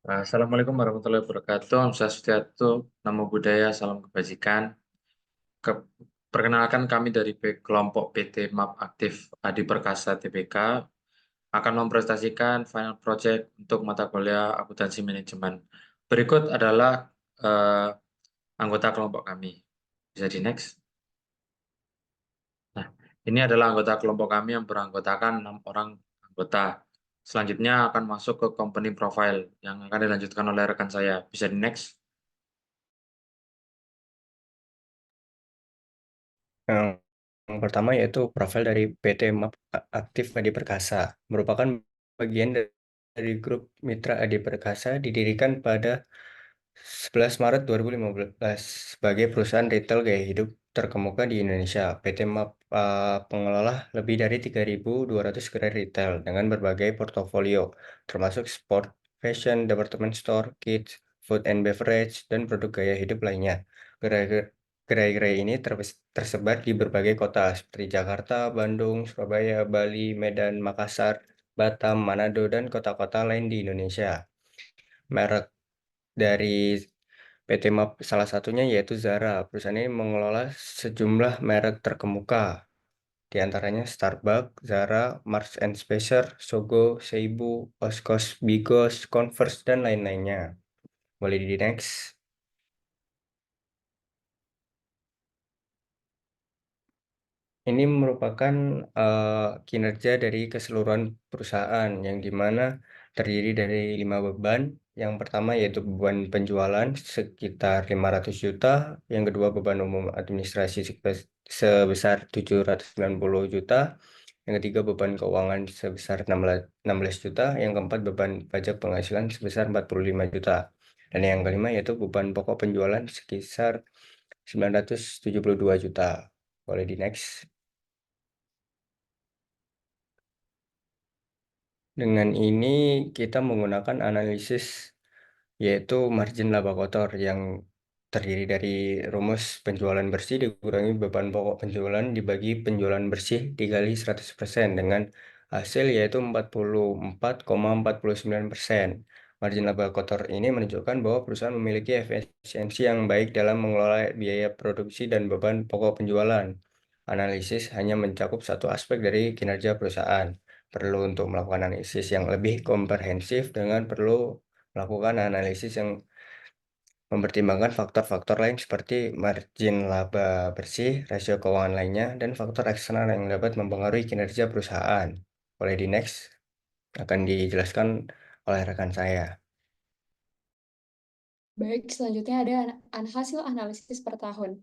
Assalamualaikum warahmatullahi wabarakatuh. Om Swastiastu, Namo Buddhaya, Salam Kebajikan. Perkenalkan kami dari kelompok PT MAP Aktif Adi Perkasa TBK akan mempresentasikan final project untuk mata kuliah akuntansi manajemen. Berikut adalah eh, anggota kelompok kami. Bisa di next. Nah, ini adalah anggota kelompok kami yang beranggotakan 6 orang anggota. Selanjutnya akan masuk ke company profile yang akan dilanjutkan oleh rekan saya. Bisa di next. Yang pertama yaitu profil dari PT MAP Aktif Adi Perkasa, merupakan bagian dari grup Mitra Adi Perkasa didirikan pada 11 Maret 2015 sebagai perusahaan retail gaya hidup terkemuka di Indonesia. PT MAP pengelola lebih dari 3.200 gerai retail dengan berbagai portofolio, termasuk sport, fashion, department store, kids, food and beverage, dan produk gaya hidup lainnya. Gerai-gerai ini tersebar di berbagai kota seperti Jakarta, Bandung, Surabaya, Bali, Medan, Makassar, Batam, Manado, dan kota-kota lain di Indonesia. Merek dari PT MAP salah satunya yaitu Zara. Perusahaan ini mengelola sejumlah merek terkemuka, di antaranya Starbucks, Zara, Marks and Spencer, Sogo, Seibu, Oskos, Bigos, Converse, dan lain-lainnya. Boleh di next. Ini merupakan kinerja dari keseluruhan perusahaan yang dimana terdiri dari 5 beban. Yang pertama yaitu beban penjualan sekitar 500 juta, yang kedua beban umum administrasi sebesar 790 juta, yang ketiga beban keuangan sebesar 16 juta, yang keempat beban pajak penghasilan sebesar 45 juta. Dan yang kelima yaitu beban pokok penjualan sebesar 972 juta. Boleh di next. Dengan ini kita menggunakan analisis yaitu margin laba kotor yang terdiri dari rumus penjualan bersih dikurangi beban pokok penjualan dibagi penjualan bersih dikali 100% dengan hasil yaitu 44,49%. Margin laba kotor ini menunjukkan bahwa perusahaan memiliki efisiensi yang baik dalam mengelola biaya produksi dan beban pokok penjualan. Analisis hanya mencakup satu aspek dari kinerja perusahaan. Perlu untuk melakukan analisis yang lebih komprehensif dengan perlu melakukan analisis yang mempertimbangkan faktor-faktor lain seperti margin laba bersih, rasio keuangan lainnya, dan faktor eksternal yang dapat mempengaruhi kinerja perusahaan. Boleh di next, akan dijelaskan oleh rekan saya. Baik, selanjutnya ada hasil analisis per tahun.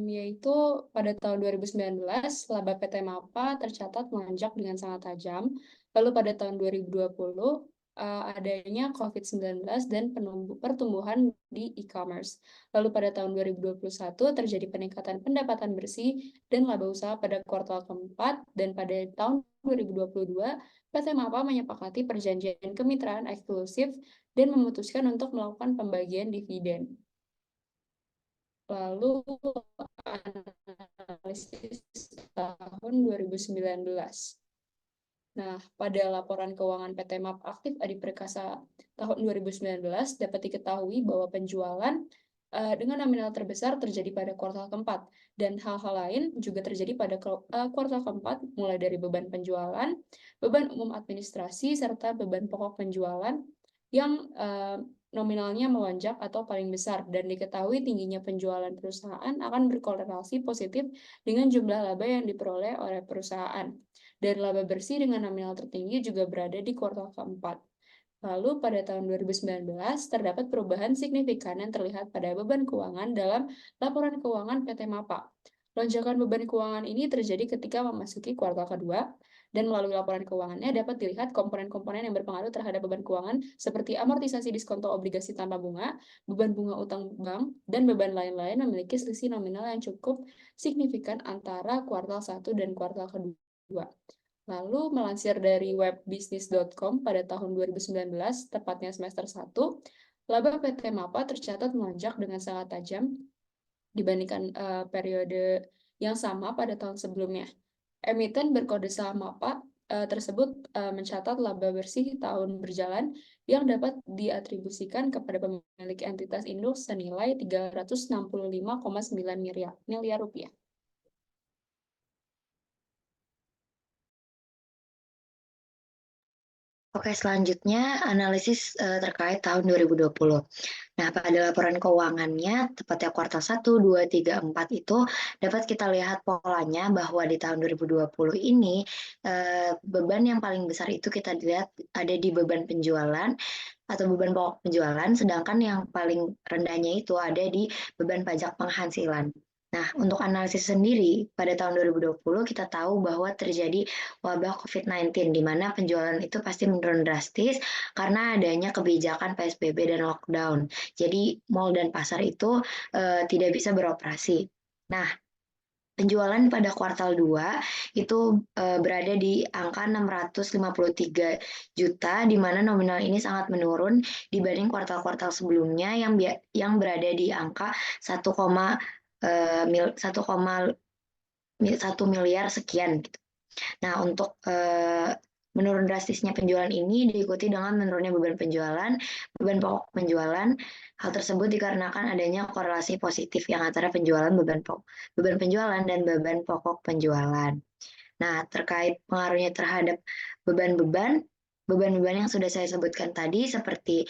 Yaitu pada tahun 2019, laba PT MAPA tercatat melonjak dengan sangat tajam. Lalu pada tahun 2020, adanya COVID-19 dan pertumbuhan di e-commerce. Lalu pada tahun 2021 terjadi peningkatan pendapatan bersih dan laba usaha pada kuartal keempat, dan pada tahun 2022, PT MAPA menyepakati perjanjian kemitraan eksklusif dan memutuskan untuk melakukan pembagian dividen. Lalu analisis tahun 2019. Nah, pada laporan keuangan PT MAP Aktif Adi Perkasa tahun 2019 dapat diketahui bahwa penjualan dengan nominal terbesar terjadi pada kuartal keempat, dan hal-hal lain juga terjadi pada kuartal keempat, mulai dari beban penjualan, beban umum administrasi, serta beban pokok penjualan yang nominalnya melonjak atau paling besar, dan diketahui tingginya penjualan perusahaan akan berkorelasi positif dengan jumlah laba yang diperoleh oleh perusahaan. Dan laba bersih dengan nominal tertinggi juga berada di kuartal keempat. Lalu pada tahun 2019 terdapat perubahan signifikan yang terlihat pada beban keuangan dalam laporan keuangan PT MAPA. Lonjakan beban keuangan ini terjadi ketika memasuki kuartal kedua, dan melalui laporan keuangannya dapat dilihat komponen-komponen yang berpengaruh terhadap beban keuangan seperti amortisasi diskonto obligasi tanpa bunga, beban bunga utang bank, dan beban lain-lain memiliki selisih nominal yang cukup signifikan antara kuartal 1 dan kuartal kedua. Lalu melansir dari webbisnis.com pada tahun 2019, tepatnya semester 1, laba PT MAPA tercatat melonjak dengan sangat tajam dibandingkan periode yang sama pada tahun sebelumnya. Emiten berkode saham MAPA tersebut mencatat laba bersih tahun berjalan yang dapat diatribusikan kepada pemilik entitas induk senilai 365,9 miliar rupiah. Oke, selanjutnya analisis terkait tahun 2020. Nah, pada laporan keuangannya, tepatnya kuartal 1, 2, 3, 4 itu dapat kita lihat polanya bahwa di tahun 2020 ini beban yang paling besar itu kita lihat ada di beban penjualan atau beban pokok penjualan, sedangkan yang paling rendahnya itu ada di beban pajak penghasilan. Nah, untuk analisis sendiri, pada tahun 2020 kita tahu bahwa terjadi wabah COVID-19, di mana penjualan itu pasti menurun drastis karena adanya kebijakan PSBB dan lockdown. Jadi, mal dan pasar itu tidak bisa beroperasi. Nah, penjualan pada kuartal 2 itu berada di angka 653 juta, di mana nominal ini sangat menurun dibanding kuartal-kuartal sebelumnya yang berada di angka 1 miliar sekian gitu. Nah, untuk menurun drastisnya penjualan ini diikuti dengan menurunnya beban penjualan, beban pokok penjualan. Hal tersebut dikarenakan adanya korelasi positif yang antara beban penjualan dan beban pokok penjualan. Nah, terkait pengaruhnya terhadap beban-beban yang sudah saya sebutkan tadi seperti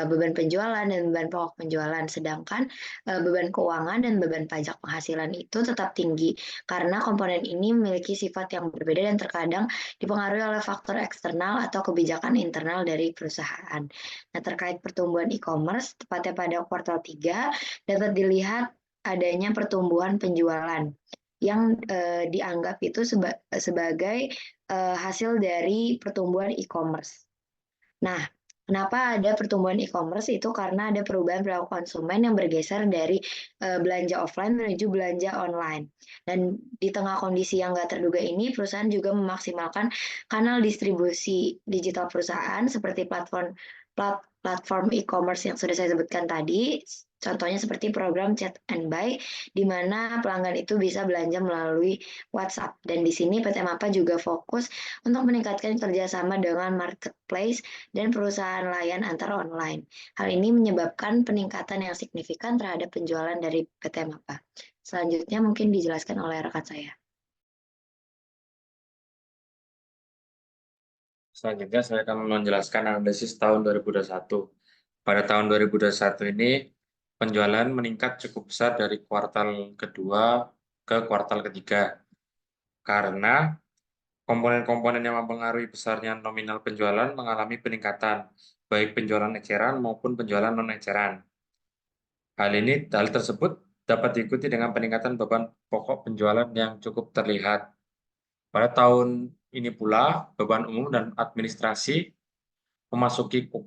beban penjualan dan beban pokok penjualan, sedangkan beban keuangan dan beban pajak penghasilan itu tetap tinggi karena komponen ini memiliki sifat yang berbeda dan terkadang dipengaruhi oleh faktor eksternal atau kebijakan internal dari perusahaan. Nah, terkait pertumbuhan e-commerce, tepatnya pada kuartal 3, dapat dilihat adanya pertumbuhan penjualan yang dianggap itu sebagai hasil dari pertumbuhan e-commerce. Nah, kenapa ada pertumbuhan e-commerce itu karena ada perubahan perilaku konsumen yang bergeser dari belanja offline menuju belanja online. Dan di tengah kondisi yang nggak terduga ini, perusahaan juga memaksimalkan kanal distribusi digital perusahaan seperti platform e-commerce yang sudah saya sebutkan tadi. Contohnya seperti program Chat and Buy, di mana pelanggan itu bisa belanja melalui WhatsApp. Dan di sini PT MAPA juga fokus untuk meningkatkan kerjasama dengan marketplace dan perusahaan layan antar online. Hal ini menyebabkan peningkatan yang signifikan terhadap penjualan dari PT MAPA. Selanjutnya mungkin dijelaskan oleh rekan saya. Selanjutnya saya akan menjelaskan analisis tahun 2021. Pada tahun 2021 ini penjualan meningkat cukup besar dari kuartal kedua ke kuartal ketiga karena komponen-komponen yang mempengaruhi besarnya nominal penjualan mengalami peningkatan, baik penjualan eceran maupun penjualan non-eceran. Hal tersebut dapat diikuti dengan peningkatan beban pokok penjualan yang cukup terlihat. Pada tahun ini pula, beban umum dan administrasi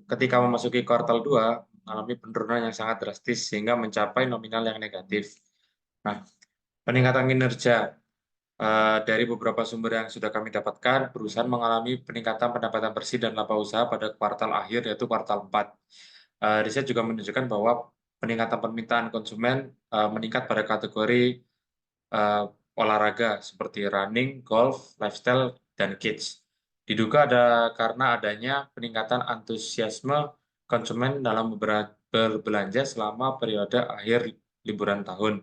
ketika memasuki kuartal 2 mengalami penurunan yang sangat drastis sehingga mencapai nominal yang negatif. Nah, peningkatan kinerja dari beberapa sumber yang sudah kami dapatkan, perusahaan mengalami peningkatan pendapatan bersih dan laba usaha pada kuartal akhir, yaitu kuartal 4. Riset juga menunjukkan bahwa peningkatan permintaan konsumen meningkat pada kategori olahraga seperti running, golf, lifestyle, dan kids. Diduga karena adanya peningkatan antusiasme konsumen dalam berbelanja selama periode akhir liburan tahun.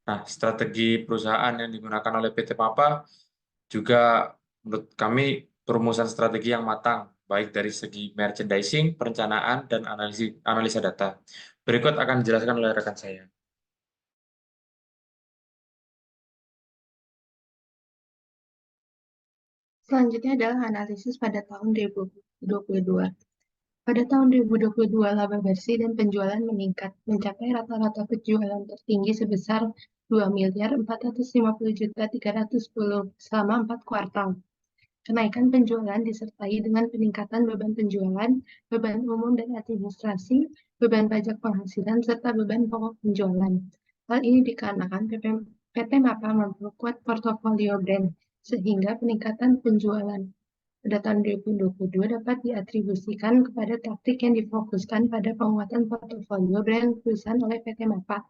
Nah, strategi perusahaan yang digunakan oleh PT MAPA juga menurut kami perumusan strategi yang matang, baik dari segi merchandising, perencanaan, dan analisa data. Berikut akan dijelaskan oleh rekan saya. Selanjutnya adalah analisis pada tahun 2022. Pada tahun 2022, laba bersih dan penjualan meningkat, mencapai rata-rata penjualan tertinggi sebesar 2.450.310 selama 4 kuartal. Kenaikan penjualan disertai dengan peningkatan beban penjualan, beban umum dan administrasi, beban pajak penghasilan, serta beban pokok penjualan. Hal ini dikarenakan PT MAPA memperkuat portofolio brand, sehingga peningkatan penjualan pada tahun 2022 dapat diatribusikan kepada taktik yang difokuskan pada penguatan portofolio brand perusahaan oleh PT MAPA.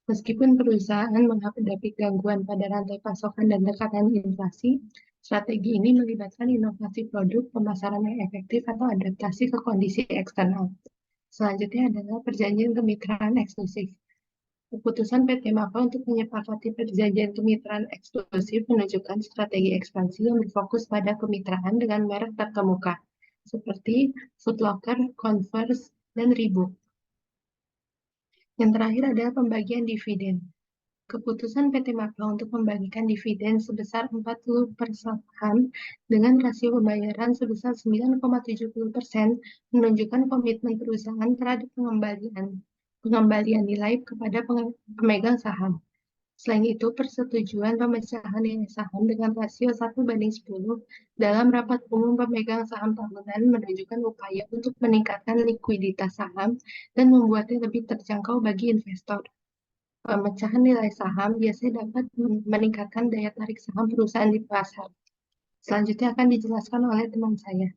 Meskipun perusahaan menghadapi gangguan pada rantai pasokan dan tekanan inflasi, Strategi ini melibatkan inovasi produk, pemasaran yang efektif, atau adaptasi ke kondisi eksternal. Selanjutnya adalah perjanjian kemitraan eksklusif. Keputusan PT MAPA untuk menyepakati perjanjian kemitraan eksklusif menunjukkan strategi ekspansi yang berfokus pada kemitraan dengan merek terkemuka, seperti Foot Locker, Converse, dan Reebok. Yang terakhir adalah pembagian dividen. Keputusan PT MAPA untuk membagikan dividen sebesar 40% dengan rasio pembayaran sebesar 9,70% menunjukkan komitmen perusahaan terhadap pengembalian nilai kepada pemegang saham. Selain itu, persetujuan pemecahan nilai saham dengan rasio 1:10 dalam rapat umum pemegang saham tahunan menunjukkan upaya untuk meningkatkan likuiditas saham dan membuatnya lebih terjangkau bagi investor. Pemecahan nilai saham biasanya dapat meningkatkan daya tarik saham perusahaan di pasar. Selanjutnya akan dijelaskan oleh teman saya.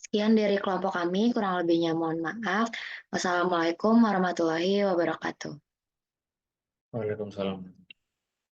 Sekian dari kelompok kami, kurang lebihnya mohon maaf. Wassalamualaikum warahmatullahi wabarakatuh. Waalaikumsalam.